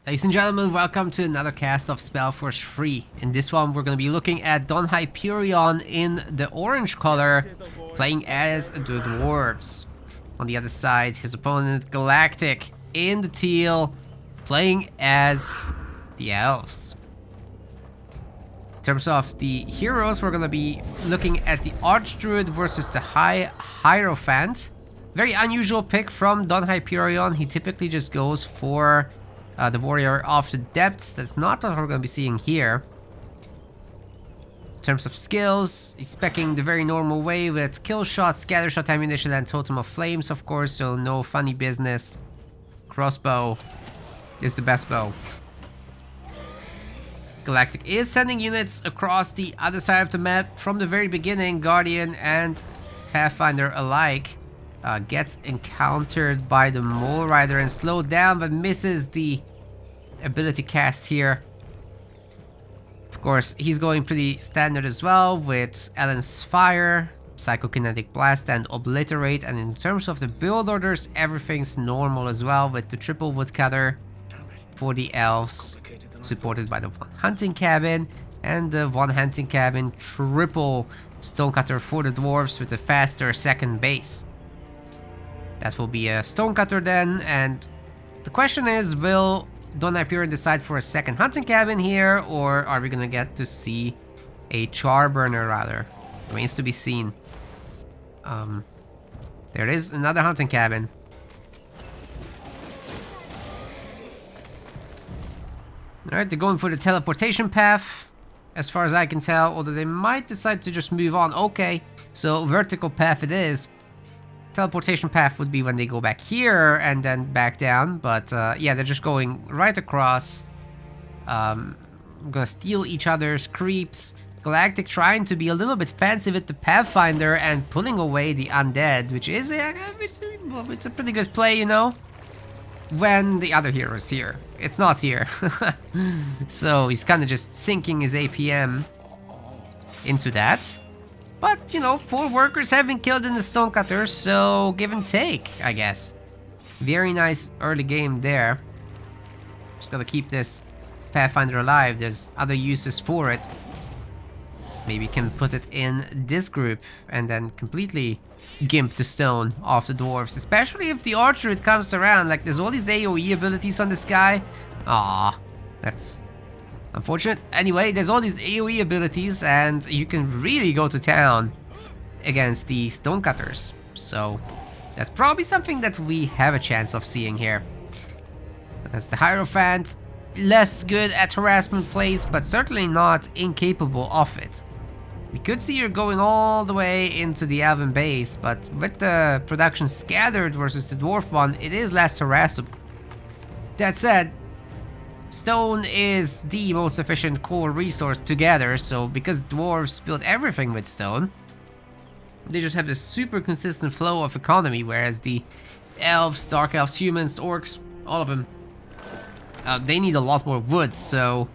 Ladies and gentlemen, welcome to another cast of SpellForce 3. In this one, we're going to be looking at Don Hyperion in the orange color, playing as the dwarves. On the other side, his opponent Galactic in the teal, playing as the elves. In terms of the heroes, we're going to be looking at the Archdruid versus the Hierophant. Very unusual pick from Don Hyperion. He typically just goes for the Warrior of the Depths. That's not what we're going to be seeing here. In terms of skills, he's specking the very normal way with Kill Shot, Scatter Shot, Ammunition, and Totem of Flames, of course, so no funny business. Crossbow is the best bow. Galactic is sending units across the other side of the map. From the very beginning, Guardian and Pathfinder alike gets encountered by the Mole Rider and slowed down, but misses the ability cast here. Of course, he's going pretty standard as well with Ellen's Fire, Psychokinetic Blast, and Obliterate. And in terms of the build orders, everything's normal as well with the triple woodcutter for the elves, supported by the one hunting cabin, and the one hunting cabin triple stonecutter for the dwarves with the faster second base. That will be a stonecutter then, and the question is, will Don Hyperion decide for a second hunting cabin here, or are we gonna get to see a charburner rather? Remains to be seen. There it is, another hunting cabin. Alright, they're going for the teleportation path, as far as I can tell, although they might decide to just move on. Okay, so vertical path it is. Teleportation path would be when they go back here and then back down, but yeah, they're just going right across. Gonna steal each other's creeps. Galactic trying to be a little bit fancy with the Pathfinder and pulling away the undead, which is it's a pretty good play, you know, when the other hero is here. It's not here. So he's kind of just sinking his APM into that. But, you know, 4 workers have been killed in the stonecutter, so give and take, I guess. Very nice early game there. Just gotta keep this Pathfinder alive. There's other uses for it. Maybe you can put it in this group and then completely gimp the stone off the dwarves. Especially if the Archdruid comes around. Like, there's all these AoE abilities on this guy. Ah, that's unfortunate. Anyway, there's all these AoE abilities and you can really go to town against the stonecutters. So that's probably something that we have a chance of seeing here. As the Hierophant, less good at harassment plays, but certainly not incapable of it. We could see her going all the way into the Elven base, but with the production scattered versus the Dwarf one, it is less harassable. That said, stone is the most efficient core resource together, so because dwarves build everything with stone, they just have this super consistent flow of economy, whereas the elves, dark elves, humans, orcs, all of them, they need a lot more wood, so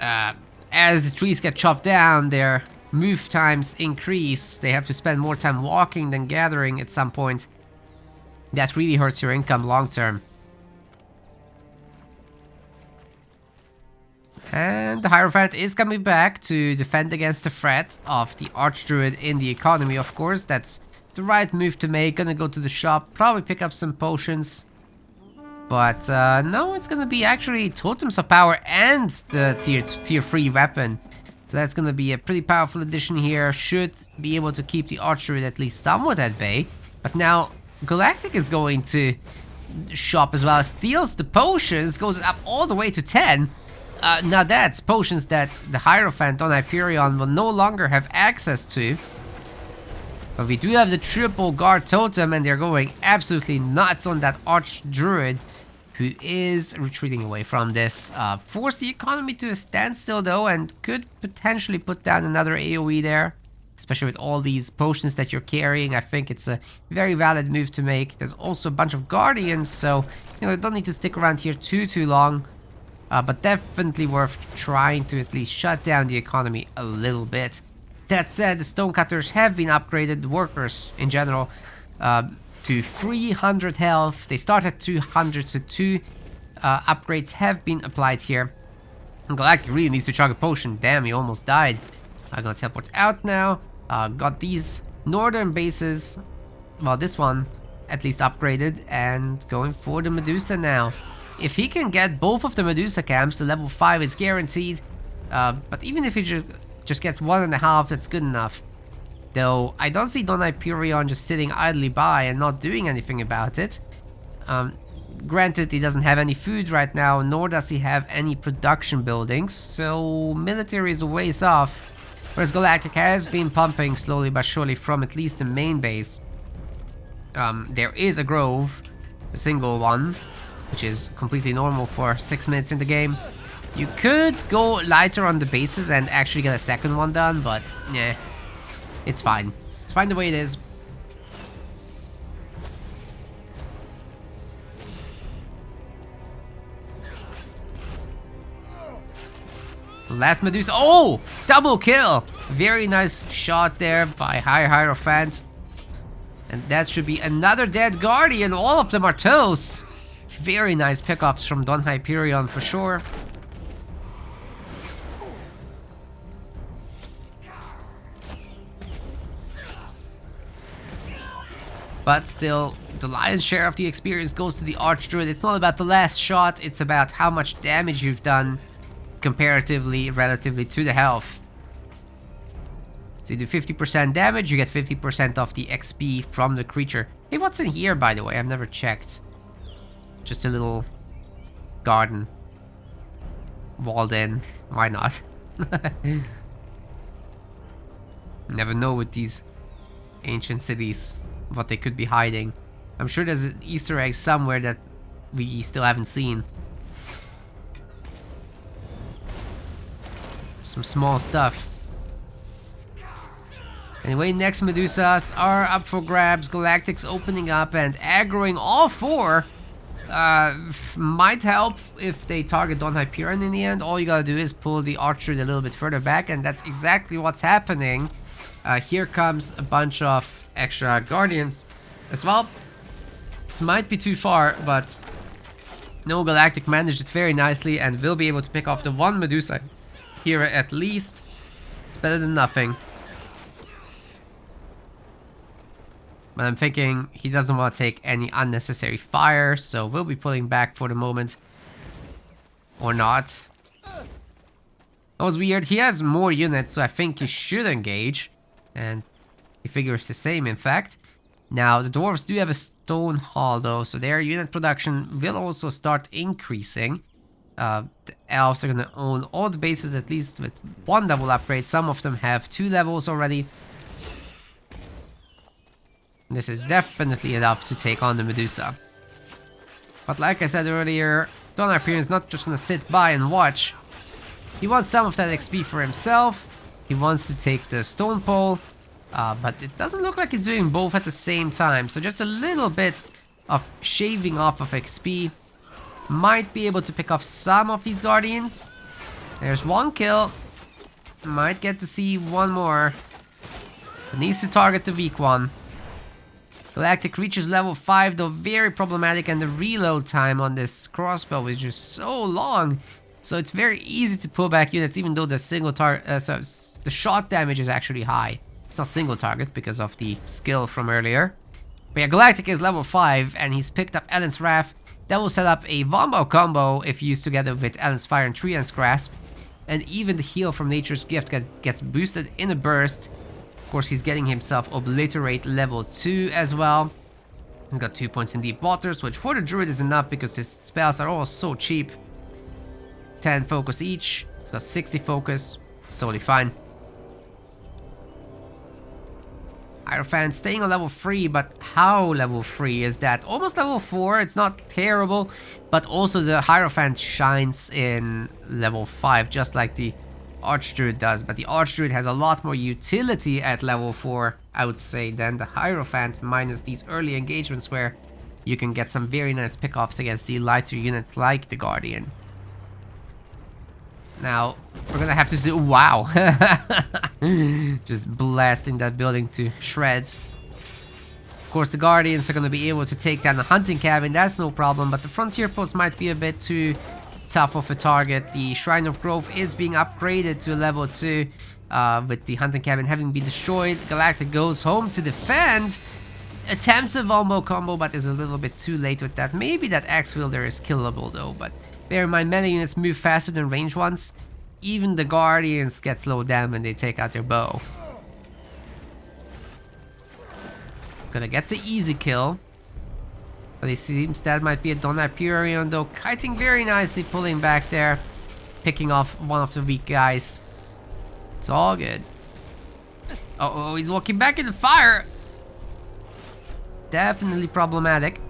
as the trees get chopped down, their move times increase. They have to spend more time walking than gathering at some point. That really hurts your income long term. And the Hierophant is coming back to defend against the threat of the Archdruid in the economy, of course. That's the right move to make. Gonna go to the shop, probably pick up some potions. But no, it's gonna be actually Totems of Power and the tier 3 weapon. So that's gonna be a pretty powerful addition here. Should be able to keep the Archdruid at least somewhat at bay. But now Galactic is going to shop as well. Steals the potions, goes up all the way to 10. Now that's potions that the Hierophant on Hyperion will no longer have access to. But we do have the triple guard totem and they're going absolutely nuts on that Archdruid, who is retreating away from this. Force the economy to a standstill though, and could potentially put down another AoE there. Especially with all these potions that you're carrying, I think it's a very valid move to make. There's also a bunch of guardians, so you know, don't need to stick around here too long. But definitely worth trying to at least shut down the economy a little bit. That said, the stonecutters have been upgraded, the workers in general, to 300 health. They start at 200, so 2 upgrades have been applied here. And Galactic really needs to chug a potion. Damn, he almost died. I'm gonna teleport out now. Got these northern bases. Well, this one at least upgraded. And going for the Medusa now. If he can get both of the Medusa camps, the level 5 is guaranteed. But even if he just gets 1.5, that's good enough. Though, I don't see Don Hyperion just sitting idly by and not doing anything about it. Granted, he doesn't have any food right now, nor does he have any production buildings, so military is a ways off. Whereas Galactic has been pumping slowly but surely from at least the main base. There is a grove, a single one, which is completely normal for 6 minutes in the game. You could go lighter on the bases and actually get a second one done, but yeah, it's fine. It's fine the way it is. Last Medusa. Oh! Double kill! Very nice shot there by High Hierophant. And that should be another dead Guardian. All of them are toast. Very nice pickups from Don Hyperion for sure. But still, the lion's share of the experience goes to the Archdruid. It's not about the last shot, it's about how much damage you've done comparatively, relatively to the health. So you do 50% damage, you get 50% of the XP from the creature. Hey, what's in here, by the way? I've never checked. Just a little garden. Walled in. Why not? Never know with these ancient cities what they could be hiding. I'm sure there's an Easter egg somewhere that we still haven't seen. Some small stuff. Anyway, next Medusas are up for grabs. Galactic's opening up and aggroing all 4. Might help if they target Don Hyperion in the end. All you gotta do is pull the Archer a little bit further back, and that's exactly what's happening. Here comes a bunch of extra Guardians as well. This might be too far, but no, Galactic managed it very nicely and will be able to pick off the 1 Medusa here at least. It's better than nothing. But I'm thinking he doesn't want to take any unnecessary fire, so we'll be pulling back for the moment. Or not. That was weird. He has more units, so I think he should engage. And he figures the same, in fact. Now, the dwarves do have a stone hall, though, so their unit production will also start increasing. The elves are going to own all the bases, at least with 1 level upgrade. Some of them have 2 levels already. This is definitely enough to take on the Medusa. But like I said earlier, Don Hyperion is not just going to sit by and watch. He wants some of that XP for himself. He wants to take the stone pole. But it doesn't look like he's doing both at the same time. So just a little bit of shaving off of XP. Might be able to pick off some of these Guardians. There's 1 kill. Might get to see 1 more. But needs to target the weak one. Galactic reaches level 5, though very problematic, and the reload time on this crossbow is just so long. So it's very easy to pull back units, even though the single target, so the shot damage is actually high. It's not single target because of the skill from earlier. But yeah, Galactic is level 5, and he's picked up Ellen's Wrath. That will set up a Wombo combo if used together with Ellen's Fire and Treant's Grasp. And even the heal from Nature's Gift gets boosted in a burst. Of course, he's getting himself Obliterate level 2 as well. He's got 2 points in Deep Waters, which for the Druid is enough because his spells are all so cheap. 10 focus each. He's got 60 focus. It's totally fine. Hierophant staying on level 3, but how level 3 is that? Almost level 4, it's not terrible, but also the Hierophant shines in level 5, just like the Archdruid does, but the Archdruid has a lot more utility at level 4, I would say, than the Hierophant, minus these early engagements where you can get some very nice pickoffs against the lighter units like the Guardian. Now, we're gonna have to do... Wow! Just blasting that building to shreds. Of course, the Guardians are going to be able to take down the hunting cabin, that's no problem, but the Frontier Post might be a bit too tough of a target. The Shrine of Growth is being upgraded to level 2, with the hunting cabin having been destroyed. Galactic goes home to defend, attempts a Wombo combo, but is a little bit too late with that. Maybe that Axe Wielder is killable though, but bear in mind, melee units move faster than range ones. Even the Guardians get slowed down when they take out their bow. Gonna get the easy kill. But it seems that might be a Don Hyperion though, kiting very nicely, pulling back there, picking off one of the weak guys. It's all good. Oh, he's walking back in the fire. Definitely problematic.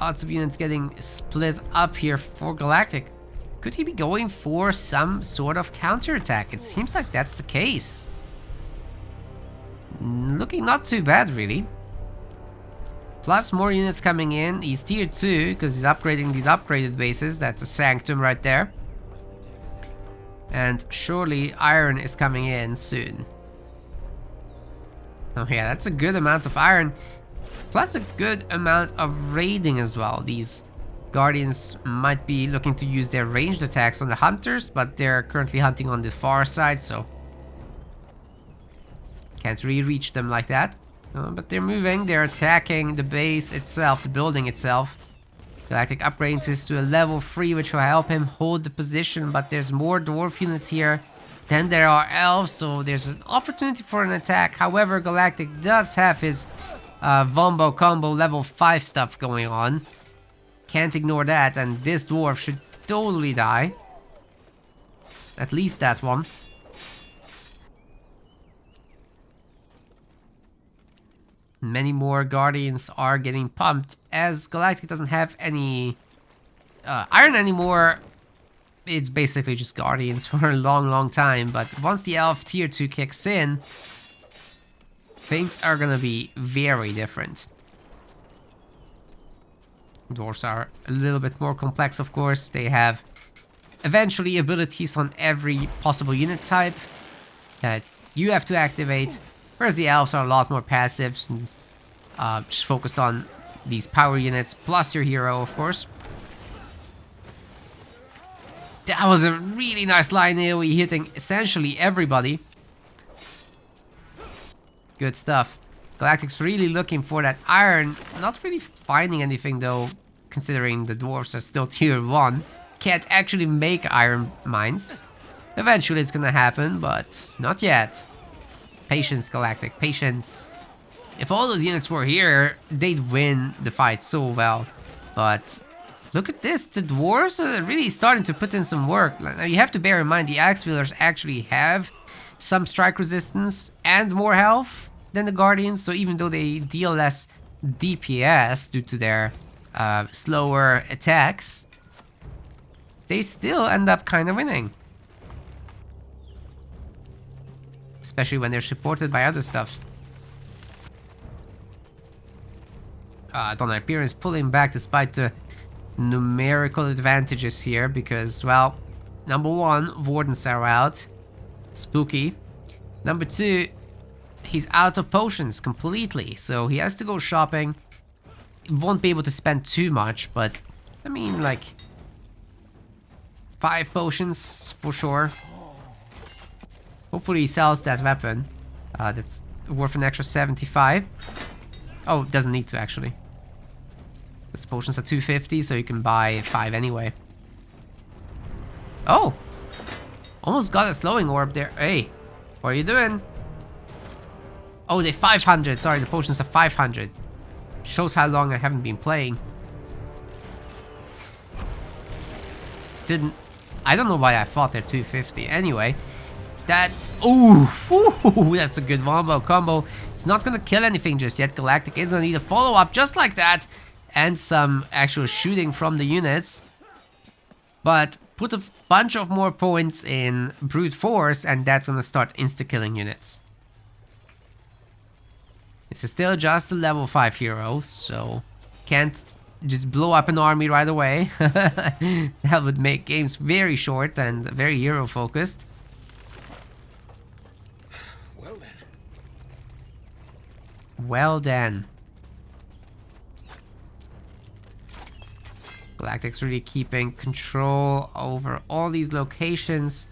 Lots of units getting split up here for Galactic. Could he be going for some sort of counterattack? It seems like that's the case. Looking not too bad, really. Plus more units coming in. He's tier 2 because he's upgrading these upgraded bases. That's a Sanctum right there. And surely iron is coming in soon. Oh yeah, that's a good amount of iron. Plus a good amount of raiding as well. These Guardians might be looking to use their ranged attacks on the hunters, but they're currently hunting on the far side, so can't really reach them like that. But they're moving, they're attacking the base itself, the building itself. Galactic upgrades this to a level 3, which will help him hold the position, but there's more dwarf units here than there are elves, so there's an opportunity for an attack. However, Galactic does have his Wombo combo level 5 stuff going on. Can't ignore that, and this dwarf should totally die. At least that one. Many more Guardians are getting pumped, as Galactic doesn't have any iron anymore. It's basically just Guardians for a long time, but once the Elf tier 2 kicks in, things are gonna be very different. Dwarves are a little bit more complex, of course. They have eventually abilities on every possible unit type that you have to activate, whereas the elves are a lot more passives and just focused on these power units, plus your hero, of course. That was a really nice line AoE, hitting essentially everybody. Good stuff. Galactic's really looking for that iron, not really finding anything though, considering the dwarves are still tier 1. Can't actually make iron mines. Eventually it's gonna happen, but not yet. Patience, Galactic, patience. If all those units were here, they'd win the fight so well. But look at this, the dwarves are really starting to put in some work. Now you have to bear in mind the axe wielders actually have some strike resistance and more health than the Guardians, so even though they deal less DPS due to their slower attacks, they still end up kind of winning. Especially when they're supported by other stuff. Don Hyperion is pulling back despite the numerical advantages here because, well, number 1, Wardens are out. Spooky. Number 2, he's out of potions completely, so he has to go shopping. He won't be able to spend too much, but I mean, like 5 potions for sure. Hopefully he sells that weapon. That's worth an extra 75. Oh, doesn't need to actually. This potions are 250, so you can buy 5 anyway. Oh! Almost got a slowing orb there. Hey, what are you doing? Oh, they're 500. Sorry, the potions are 500. Shows how long I haven't been playing. I don't know why I thought they're 250. Anyway, that's... Ooh, that's a good wombo combo. It's not gonna kill anything just yet. Galactic is gonna need a follow-up just like that. And some actual shooting from the units. But put a bunch of more points in brute force and that's gonna start insta-killing units. This is still just a level 5 hero, so can't just blow up an army right away. That would make games very short and very hero focused. Well then. Galactic's really keeping control over all these locations.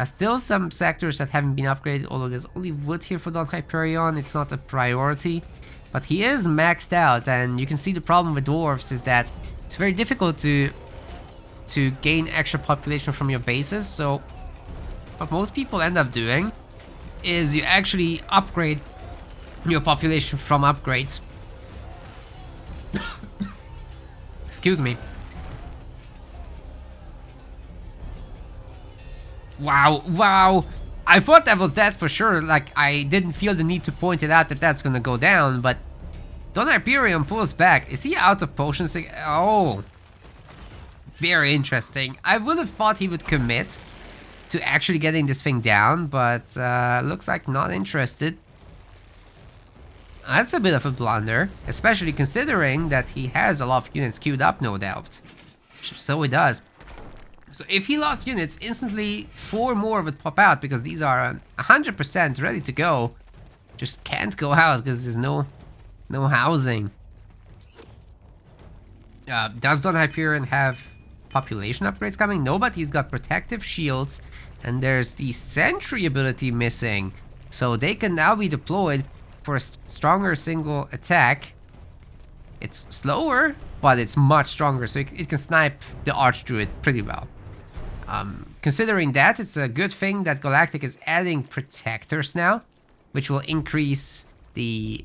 Still some sectors that haven't been upgraded, although there's only wood here for Don Hyperion. It's not a priority. But he is maxed out, and you can see the problem with dwarves is that it's very difficult to gain extra population from your bases. So what most people end up doing is you actually upgrade your population from upgrades. Excuse me. Wow, wow. I thought that was dead for sure. Like, I didn't feel the need to point it out that that's gonna go down, but Don Hyperion pulls back. Is he out of potions? Oh. Very interesting. I would have thought he would commit to actually getting this thing down, but looks like not interested. That's a bit of a blunder, especially considering that he has a lot of units queued up, no doubt. So he does. So if he lost units, instantly 4 more would pop out because these are 100% ready to go. Just can't go out because there's no housing. Does Don Hyperion have population upgrades coming? No, but he's got protective shields, and there's the sentry ability missing. So they can now be deployed for a stronger single attack. It's slower, but it's much stronger, so it can snipe the Archdruid pretty well. Considering that, it's a good thing that Galactic is adding protectors now, which will increase the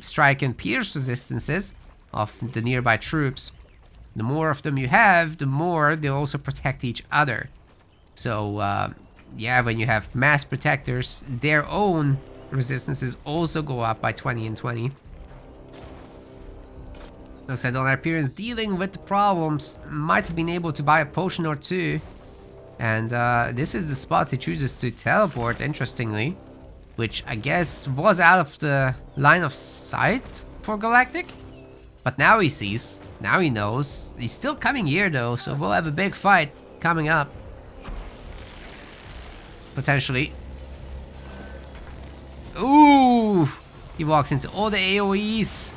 strike and pierce resistances of the nearby troops. The more of them you have, the more they'll also protect each other. So yeah, when you have mass protectors, their own resistances also go up by 20 and 20. Looks like Don Hyperion's dealing with the problems. Might have been able to buy a potion or two. And this is the spot he chooses to teleport, interestingly. Which I guess was out of the line of sight for Galactic. But now he sees, now he knows. He's still coming here though, so we'll have a big fight coming up. Potentially. Ooh! He walks into all the AoEs.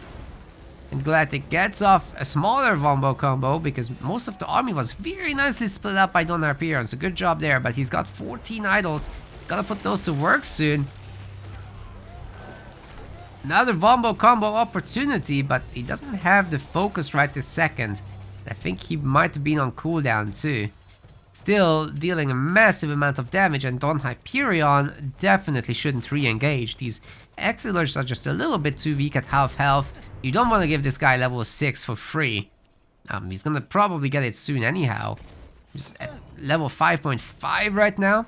And Galactic gets off a smaller wombo combo because most of the army was very nicely split up by Don Hyperion. So good job there, but he's got 14 idols. Gotta put those to work soon. Another wombo combo opportunity, but he doesn't have the focus right this second. I think he might have been on cooldown too. Still dealing a massive amount of damage, and Don Hyperion definitely shouldn't re-engage. These Exilers are just a little bit too weak at half health. You don't want to give this guy level 6 for free. He's gonna probably get it soon anyhow. He's at level 5.5 right now.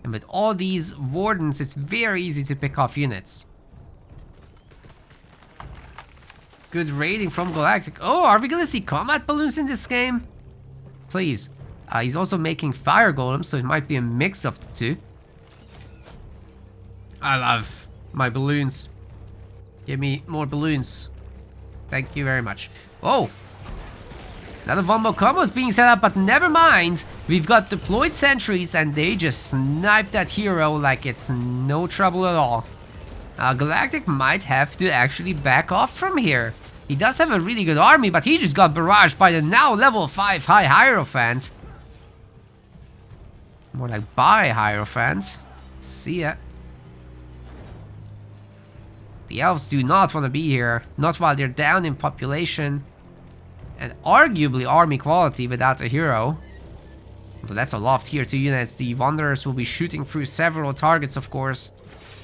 And with all these wardens, it's very easy to pick off units. Good raiding from Galactic. Oh, are we gonna see combat balloons in this game? Please. He's also making fire golems, so it might be a mix of the two. I love my balloons. Give me more balloons. Thank you very much. Oh! Another wombo combo is being set up, but never mind. We've got deployed sentries, and they just snipe that hero like it's no trouble at all. Galactic might have to actually back off from here. He does have a really good army, but he just got barraged by the now level 5 High Hierophant. More like by Hierophant. See ya. The elves do not want to be here. Not while they're down in population. And arguably army quality without a hero. But that's a lot of tier 2 units. The Wanderers will be shooting through several targets, of course.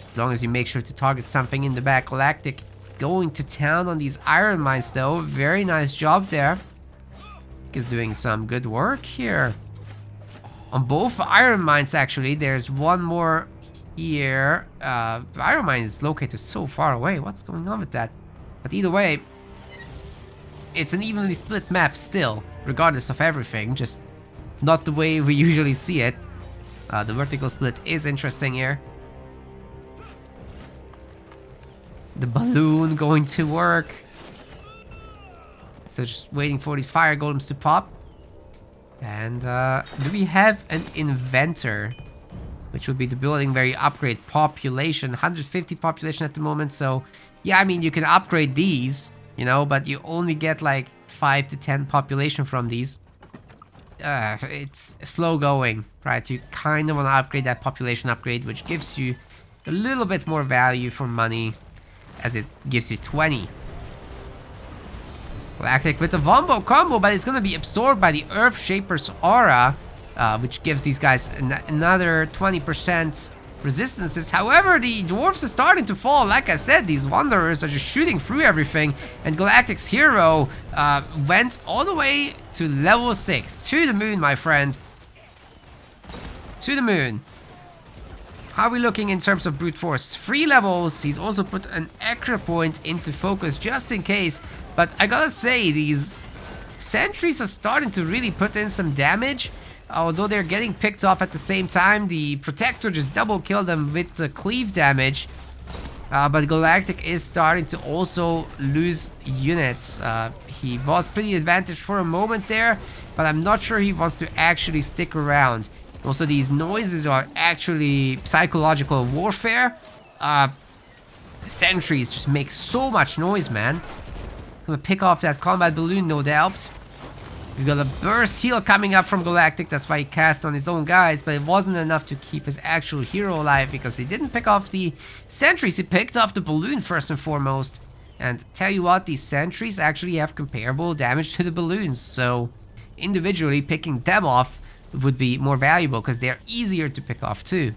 As long as you make sure to target something in the back. Galactic going to town on these iron mines though. Very nice job there. He's doing some good work here. On both iron mines actually. There's one more here. The iron mine is located so far away. What's going on with that? But either way, it's an evenly split map still. Regardless of everything. Just not the way we usually see it. The vertical split is interesting here. The balloon going to work. So just waiting for these fire golems to pop. And do we have an inventor? which would be the building where you upgrade population. 150 population at the moment, so yeah, I mean, you can upgrade these, you know, but you only get like 5 to 10 population from these. It's slow going, right? You kind of want to upgrade that population upgrade, which gives you a little bit more value for money, as it gives you 20. Galactic with the Wombo combo, but it's going to be absorbed by the Earth Shaper's aura, which gives these guys another 20% resistances. However, the dwarves are starting to fall. Like I said, these wanderers are just shooting through everything, and Galactic's hero went all the way to level 6. To the moon, my friend. To the moon. How are we looking in terms of brute force? 3 levels. He's also put an extra point into focus just in case. But I gotta say, these sentries are starting to really put in some damage. Although they're getting picked off at the same time, the Protector just double killed them with the cleave damage. But Galactic is starting to also lose units. He was pretty advantaged for a moment there, but I'm not sure he wants to actually stick around. Also, these noises are actually psychological warfare. Sentries just make so much noise, man. Gonna pick off that combat balloon, no doubt. We got a burst heal coming up from Galactic. That's why he cast on his own guys, but it wasn't enough to keep his actual hero alive because he didn't pick off the sentries. He picked off the balloon first and foremost. And tell you what, these sentries actually have comparable damage to the balloons, so individually picking them off would be more valuable because they're easier to pick off too.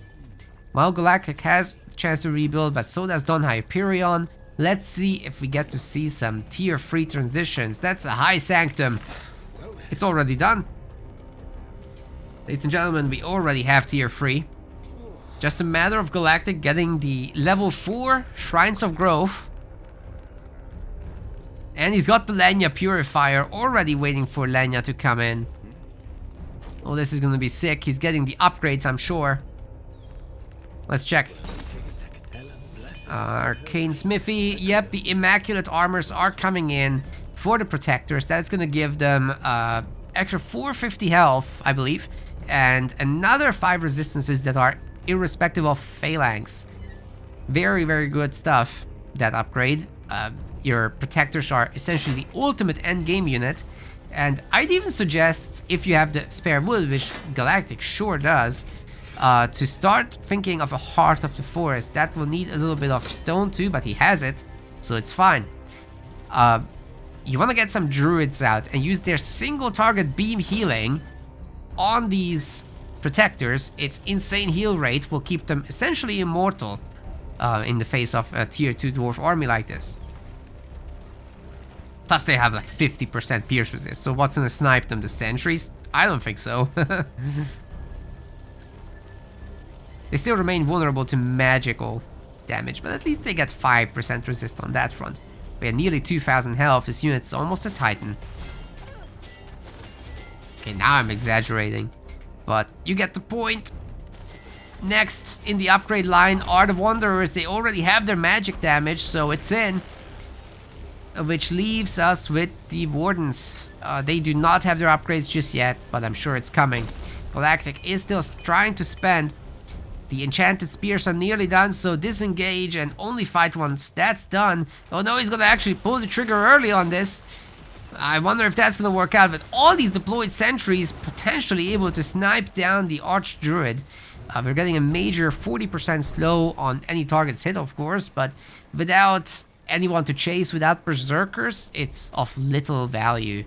While Galactic has a chance to rebuild, but so does Don Hyperion. Let's see if we get to see some tier 3 transitions. That's a high sanctum. It's already done. Ladies and gentlemen, we already have tier 3. Just a matter of Galactic getting the level 4 Shrines of Growth. And he's got the Lenya Purifier already waiting for Lenya to come in. Oh, this is gonna be sick. He's getting the upgrades, I'm sure. Let's check. Arcane Smithy. Yep, the Immaculate Armors are coming in for the Protectors. That's gonna give them extra 450 health, I believe. And another 5 resistances that are irrespective of phalanx. Very, very good stuff, that upgrade. Your Protectors are essentially the ultimate endgame unit. And I'd even suggest, if you have the spare wood, which Galactic sure does, to start thinking of a Heart of the Forest. That will need a little bit of stone too, but he has it, so it's fine. You want to get some druids out and use their single target beam healing on these Protectors. Its insane heal rate will keep them essentially immortal in the face of a tier 2 dwarf army like this. Plus they have like 50% pierce resist, so what's gonna snipe them? The sentries? I don't think so. They still remain vulnerable to magical damage, but at least they get 5% resist on that front. We had nearly 2000 health. This unit's almost a titan. Okay, now I'm exaggerating, but you get the point. Next in the upgrade line are the Wanderers. They already have their magic damage, so it's in. Which leaves us with the Wardens. They do not have their upgrades just yet, but I'm sure it's coming. Galactic is still trying to spend. The enchanted spears are nearly done, so disengage and only fight once. That's done. Oh no, he's gonna actually pull the trigger early on this. I wonder if that's gonna work out, but all these deployed sentries potentially able to snipe down the Archdruid. We're getting a major 40% slow on any targets hit, of course, but without anyone to chase, without berserkers, it's of little value,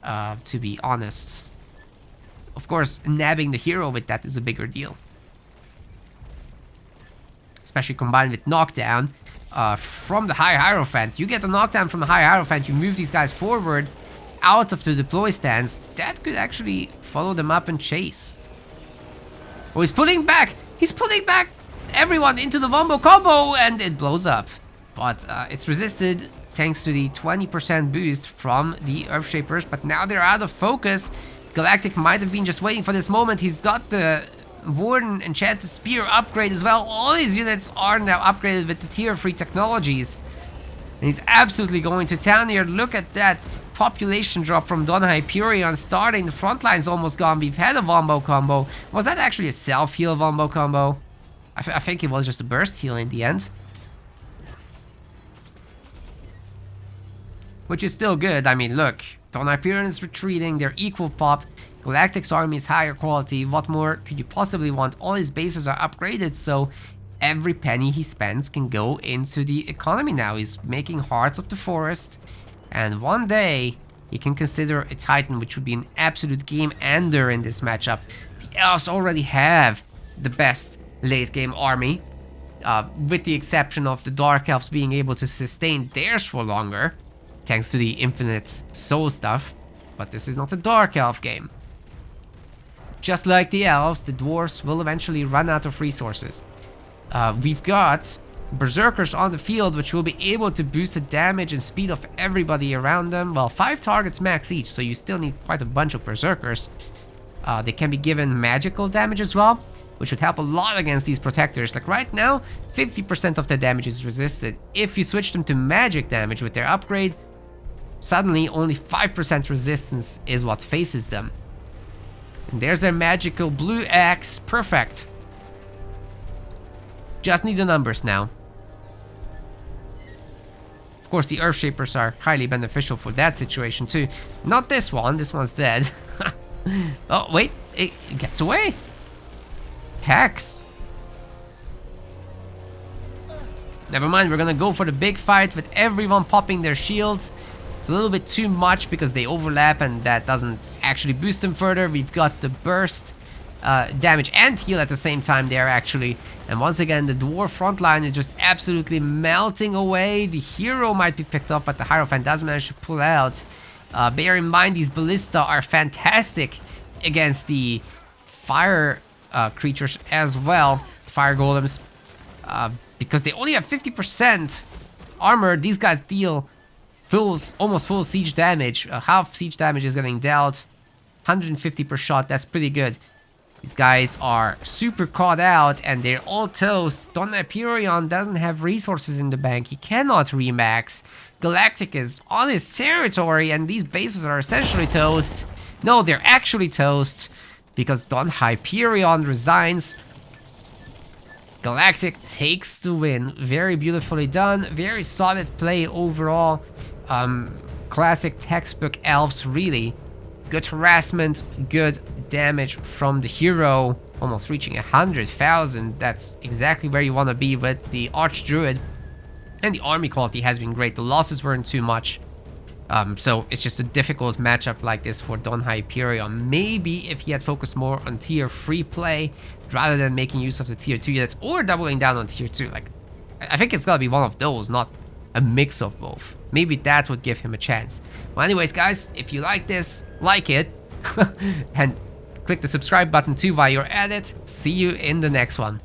to be honest. Of course, nabbing the hero with that is a bigger deal. Especially combined with knockdown from the High Hierophant. You get the knockdown from the High Hierophant, you move these guys forward out of the deploy stance. That could actually follow them up and chase. Oh, he's pulling back! He's pulling back everyone into the Wombo combo, and it blows up. But it's resisted thanks to the 20% boost from the Earthshapers, but now they're out of focus. Galactic might have been just waiting for this moment. He's got the Warden Enchanted Spear upgrade as well. All these units are now upgraded with the tier 3 technologies. And he's absolutely going to town here. Look at that population drop from Don Hyperion starting. The front line's almost gone. We've had a Wombo combo. Was that actually a self-heal Wombo combo? I think it was just a burst heal in the end. Which is still good. I mean, look. Don Hyperion is retreating. They're equal pop. Galactic's army is higher quality. What more could you possibly want? All his bases are upgraded, so every penny he spends can go into the economy now. He's making Hearts of the Forest. And one day, he can consider a Titan, which would be an absolute game ender in this matchup. The Elves already have the best late game army. With the exception of the Dark Elves being able to sustain theirs for longer. Thanks to the infinite soul stuff. But this is not a Dark Elf game. Just like the Elves, the Dwarves will eventually run out of resources. We've got Berserkers on the field, which will be able to boost the damage and speed of everybody around them. Well, 5 targets max each, so you still need quite a bunch of Berserkers. They can be given magical damage as well, which would help a lot against these protectors. Like right now, 50% of their damage is resisted. If you switch them to magic damage with their upgrade, suddenly only 5% resistance is what faces them. And there's their magical blue axe. Perfect. Just need the numbers now. Of course, the Earthshapers are highly beneficial for that situation too. Not this one. This one's dead. Oh, wait. It gets away. Hex. Never mind. We're gonna go for the big fight with everyone popping their shields. It's a little bit too much because they overlap and that doesn't actually boost them further. We've got the burst damage and heal at the same time there actually. And once again, the dwarf front line is just absolutely melting away. The hero might be picked up, but the Hierophant does manage to pull out. Bear in mind, these ballista are fantastic against the fire creatures as well. Fire golems. Because they only have 50% armor, these guys deal almost full siege damage. Half siege damage is getting dealt. 150 per shot, that's pretty good. These guys are super caught out and they're all toast. Don Hyperion doesn't have resources in the bank. He cannot remax. Galactic is on his territory and these bases are essentially toast. No, they're actually toast because Don Hyperion resigns. Galactic takes the win. Very beautifully done. Very solid play overall. Classic textbook elves, really. Good harassment, good damage from the hero. Almost reaching 100,000. That's exactly where you want to be with the Archdruid. And the army quality has been great. The losses weren't too much. So it's just a difficult matchup like this for Don Hyperion. Maybe if he had focused more on tier 3 play rather than making use of the tier 2 units or doubling down on tier 2. Like, I think it's gotta be one of those, not a mix of both. Maybe that would give him a chance. Well, anyways, guys, if you like this, like it. And click the subscribe button too while you're at it. See you in the next one.